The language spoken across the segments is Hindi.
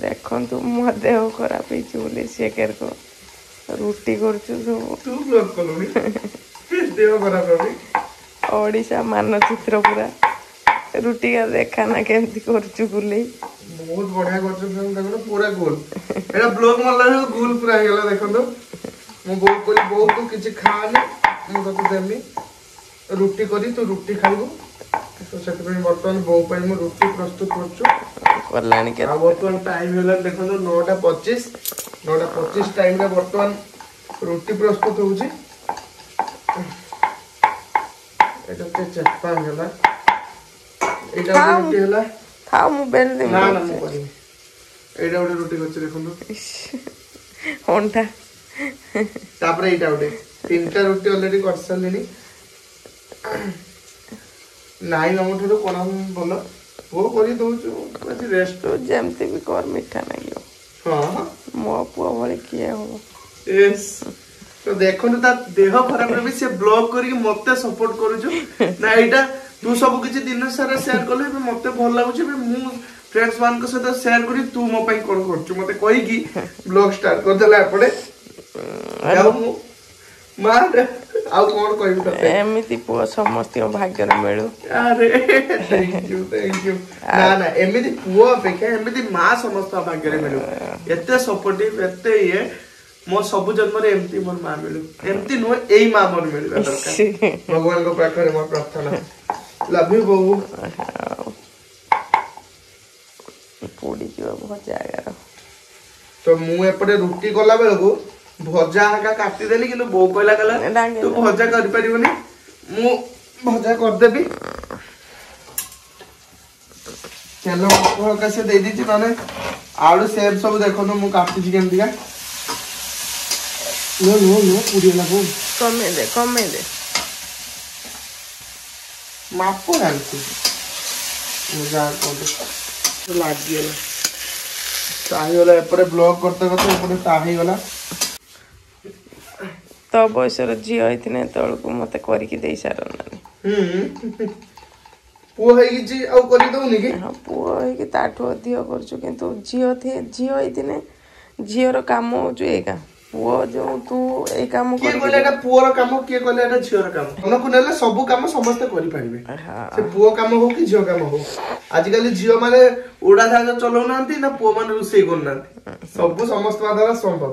ଦେଖନ୍ତୁ ମୋ ଦେହ ଖରାପ ହେଇଛି ବୋଲି ସିଏ କେରକ ରୁଟି କରୁଛୁ ସବୁ ତୁ ବ୍ଲଗ କଲୁଣି ଦେହ ଖରାପ ହବି ओडिशा मानचित्र पूरा रुटी का देखा ना केमती करचु गुले बहुत बढ़िया करचु फ्रेंड देखो पूरा गोल एटा ब्लॉग मारला गोल पूरा हे गेला देखो मो बहुत कोली बहुत तू किछि खाने मो तो देमी रुटी करी तू रुटी खाइबो तो सेत पे बर्तमान बहु पई मो रुटी प्रस्तुत करचु करलानी के आ बर्तमान टाइम होला देखो 9:25 9:25 टाइम रे बर्तमान रुटी प्रस्तुत होउची एटा ते चप्पा होला एटा रुटी होला खाओ मु बेल दे ना ना मु करी एटा उडे रुटी करछ देखो होंडा तापरे एटा उडे तीनटा रुटी ऑलरेडी कर सलेनी नाइ नमठो तो कोना बोलो वो करी दोछु अछि रेस्ट तो जेमते भी कर मीठा नागियो हां मो पुआ भले किए हो यस तो देखो ता देह खराब रे भी से ब्लॉग करी मते सपोर्ट करू छु ना एटा तू सब किछि दिन सारा शेयर करले मते भल लागु छि मु फ्रेंड्स मान के साथ शेयर करी तू मो पई कोन करछु मते कहि की ब्लॉग स्टार्ट कर देला एपडे जाऊ मार आउ कोन कहबी तते एमिति पुआ समस्त भाग्य रे मिलु अरे थैंक यू ना ना एमिति पुआ अपेक्षा एमिति मां समस्त भाग्य रे मिलु एते सपोर्टिव एते ये मो सब जन्म रे एमती मोर मां मिलु एमती नो एई मां मोर मिलु दरकार भगवान को पाखरे मोर प्रार्थना लव यू बहू पूडी जो भजा यार तो मु एपटे रुटी कोला बेल को भजा का काटी देली किंतु बो कहला कला तू भजा कर परिबनी मु भजा कर देबी चलो को कैसे दे दी छी माने आलू सेब सब देखो तो मु काटी छी केमती का नो नो नो पूरी लागो कमे दे मापो रांती मजा को लाग गेला ताही वाला एपरे ब्लॉग करते करते एपरे ताही वाला तो बयसर झी होइथिने तळकु मते करिकि देई सारनानी पुओ हेगी जी औ करि दउनी कि हां पुओ हेगी ताठो अधिक करछु किंतु झी होइथिने झीर काम होजु एका पुओ जो तू ए काम के कहले एटा पुओर काम के कहले एटा झीर काम कोनकु नेले सब काम समस्त करि पारिबे से पुओ काम हो कि झीर काम हो आज काली झीर माने उडा जहाज चलाउ नांती ना पुओ माने रुसई कोन नांती सब समस्त द्वारा संभव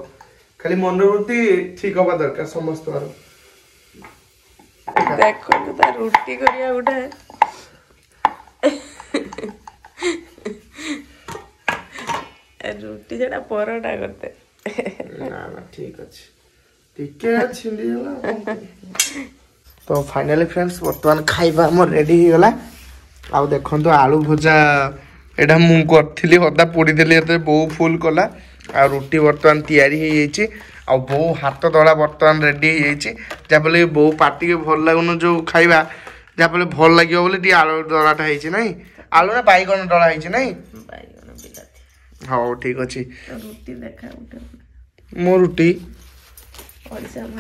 खाली मनोवृत्ति ठीक होबा दरकार समस्त बार देखो तो ता रुटी करिया उठा रुटी जड़ा परोटा करते ना ना ठीक अछि ठीक है छिंदी होला तो फाइनली फ्रेंड्स वर्तमान खाइबा हम रेडी ही होला आ देखंतो आलू भजा एडा मु करथिली हदा पोडी देली एते बहु फुल कला आ रोटी वर्तमान तैयारी हो जाइए आ बहु हाथ दड़ा वर्तमान रेडी हो जाइए जहाँफल बहु पार्टी के भल लगुन जो खाइबा जहाँफल भल लगे बोले आलू दड़ाटा है ना आलू ना बैगन दड़ा है ना हाँ ठीक अच्छे मो रुटी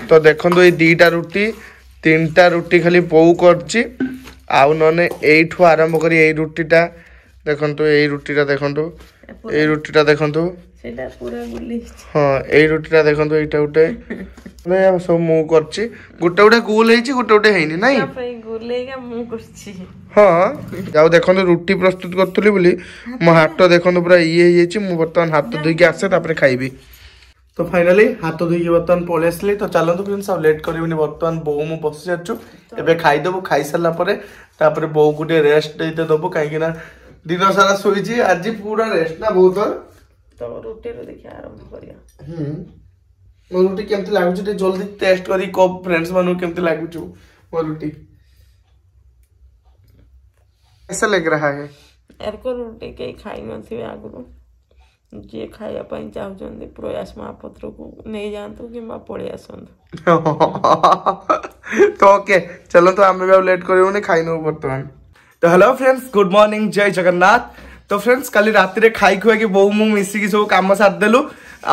तो देखो ये दीटा रुटी तीनटा रुटी खाली बहु करची आउ नने एठू आरंभ करी ए रुटीटा देखंतु ए रुटीटा देखंतु ए रुटीटा देखंतु सेटा पूरा गुली हां ए रुटीटा देखंतु एटा उठे नै सब मु करची गुटे गुटे गोल हेची गुटे गुटे हेनी नै पई गुलेगा मु करची हां जाऊ देखंतु रुटी प्रस्तुत करतली बोली मो हाथ देखंतु पूरा ये हेची मु बर्तमान हाथ धोई के आसे तापर खाइबी तो फाइनली हाथ धोई के बर्तमान पळे आसली तो चलंतु फ्रेंड्स सब लेट करबिनी बर्तमान बहु मु बस जाचु एबे खाइ देबो खाइ सरला परे तापर बहु गुटे रेस्ट देते देबो काहे कि ना दिन सारा सोईची आज पूरा रेस्ट ना बहुत तो रोटी रो देखि आरंभ करिया मो रोटी केमती लागु छ जल्दी टेस्ट करी को फ्रेंड्स मानु केमती लागु छ मो रोटी ऐसा लग रहा है यार को रोटी के खाई नथिबे आगु जे खाया पई चाहउछन प्रयास महापात्र को नहीं जानतो कि मा पळे आसंद तो ओके चलो तो हम भी लेट करियो ने खाइ नो वर्तमान तो हेलो फ्रेंड्स गुड मॉर्निंग जय जगन्नाथ तो फ्रेंड्स काली राति रे खाई खुआ कि बहु मु मिसी कि सब काम साथ देलु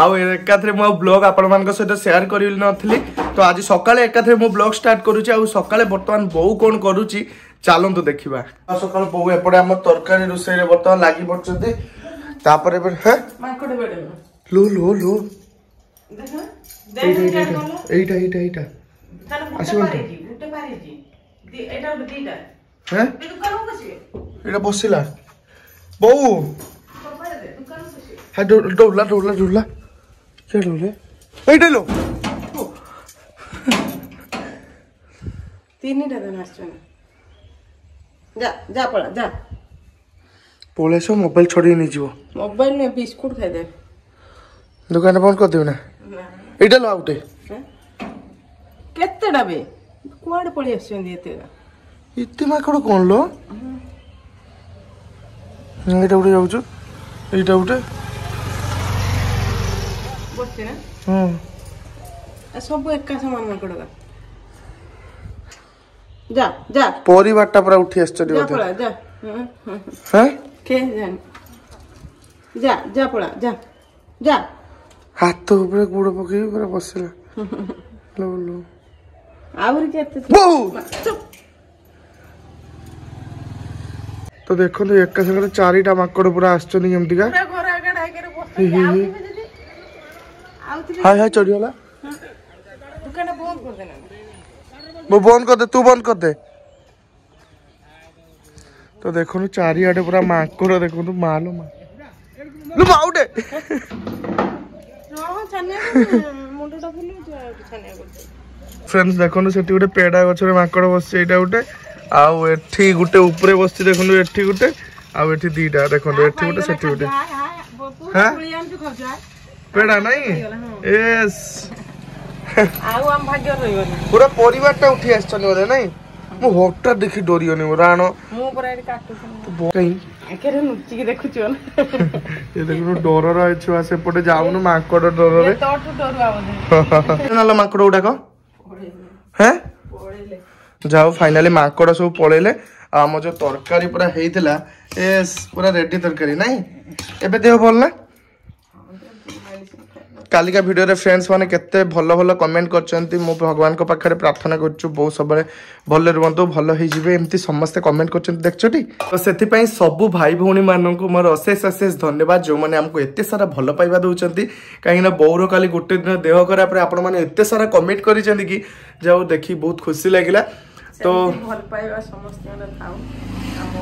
आउ एकाथरे मो ब्लॉग आपण मान सहित शेयर करिल नथली तो आज सकाळे एकाथरे मो ब्लॉग स्टार्ट करूची आउ सकाळे वर्तमान बहु कोन करूची चलंतु देखिबा सकाळ बहु एपडे हम तरकारी रुसई रे वर्तमान लागि पड़छथि तापर एबे हे माकड़ बेडे लो लो लो देखा देख एटा आसीबन तो गुटे पारी जी एटा दीटा हैं दुकान बसिए एटा बसिला बौ दुकान बसिए हा डोला के डोले एटा लो तीन दिन आसछन जा जा पड़ा जा पोलेसो मोबाइल छोड़ी नहीं जीवो मोबाइल में बिस्कुट खाई दे दुकान बंद कर देउ ना एटा लो आउटे केते डाबे कुआडे पड़ी आछन एते इत्ते माकड़ कोन लो एटा उठे जाउछु एटा उठे बसते ना सब एका समान माकड़ का जा जा परिवारटा पूरा उठी आछथि जा पड़ा जा हैं के जान जा जा पड़ा जा जा हाथ ऊपर गुड़ पकई पूरा बसला लो लो आउर केते तो देखो तो एक संगे चारिटा माकड़ पूरा आछथि एमती का घर आगे ढाके बसते हाय हाय चढ़ियोला दुकान बंद कर देना वो बंद कर दे तू बंद कर दे तो देखो चारिआडे पूरा माकड़ देखो मालो मा लो माउटे हां छानिया मुंडटा फुल छानिया करते फ्रेंड्स देखो सेठी गोटे पेड़ा गछरे माकड़ बसছে एटा गोटे आउ एठी गोटे ऊपर बसছে देखो एठी गोटे आउ एठी दीटा देखो एठी गोटे सेठी गोटे हां पेड़ा नहीं यस आउ हम भाग्य रहिबनी पूरा परिवारटा उठी आछन बोले नहीं मु होटा देखि डरियोनी राणो मु पूरा एटी काटू कहीं एकेरे नुची के देखुचो ना ये देखो डर रहा छुआ से पटे जाउनु माकड़ डर रे तो डरुआ बोले नाला माकड़ उडा को हैं पड़ेले जाओ फाइनली माकड़ सब पळेले आम जो तरकारी पूरा हेइतला एस पूरा रेडी तरकारी नहीं एबे देह बोल ना कालिका वीडियो रे फ्रेंड्स माने केते भलो भलो कमेंट करचंती मो भगवान को पाखरे प्रार्थना करछु बहुत सबले भले रुवंतु भलो हे जिवे एम्ति समस्त कमेंट करचंती देखछटी तो सेति पई सब भाई भौणी मानन को मोर अशेष अशेष धन्यवाद जो माने हमको एते सारा भलो पाइबा दोचंती काहे ना बौर काली गोटे दिन देह करा पर आपण माने एते सारा कमेंट करिचंती कि जाओ देखि बहुत खुशी लागिला तो भल पाइबा समस्त ने थाउ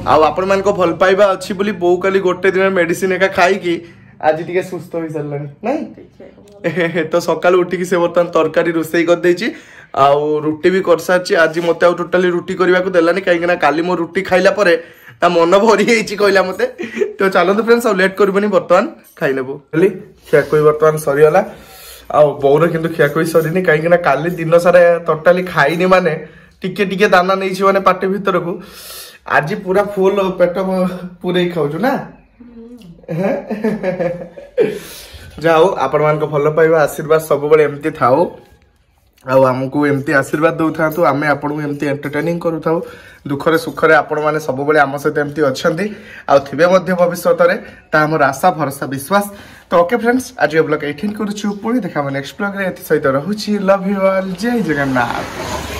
आ आपण मान को भल पाइबा अछि बोली बौ काली गोटे दिन मेडिसिन एका खाई कि आज टिके सुस्त होई सरलानी नहीं तो सकाल उठी से बर्तमान तरकारी रोसई कर देछि आ रुटी भी कर साची आज मते आ टोटली रुटी करबा को देलानी काहे ना काली मो रुटी खाइला परे ता मन भरी हेछि कहला मते तो चलो फ्रेंड्स अब लेट करबनी बर्तमान खाइ लेबो खाली खिया कोई बर्तमान सरी होला आ बौर किंतु खिया कोई सरीनी काहे ना काली दिन सारा टोटली खाइनी माने टिके टिके दाना नै छि माने पाटे भीतर को आज पूरा फुल पेट पूरे खाउछु ना जाओ आपण मान को भलो पाइबा आशीर्वाद सब बळे एम्ति थाओ आ हमकु एम्ति आशीर्वाद दउ थातु आमे आपण को एम्ति एंटरटेनिंग करू थाओ दुख रे सुख रे आपण माने सब बळे आम सहित एम्ति अछंती आ थिबे मध्य भविष्यत रे ता हमर आशा भरोसा विश्वास तो ओके फ्रेंड्स आज ये ब्लॉग 18 करू छु पुणी देखा नेक्स्ट ब्लॉग रे एथि सहित रहूची लव यू ऑल जय जगन्नाथ।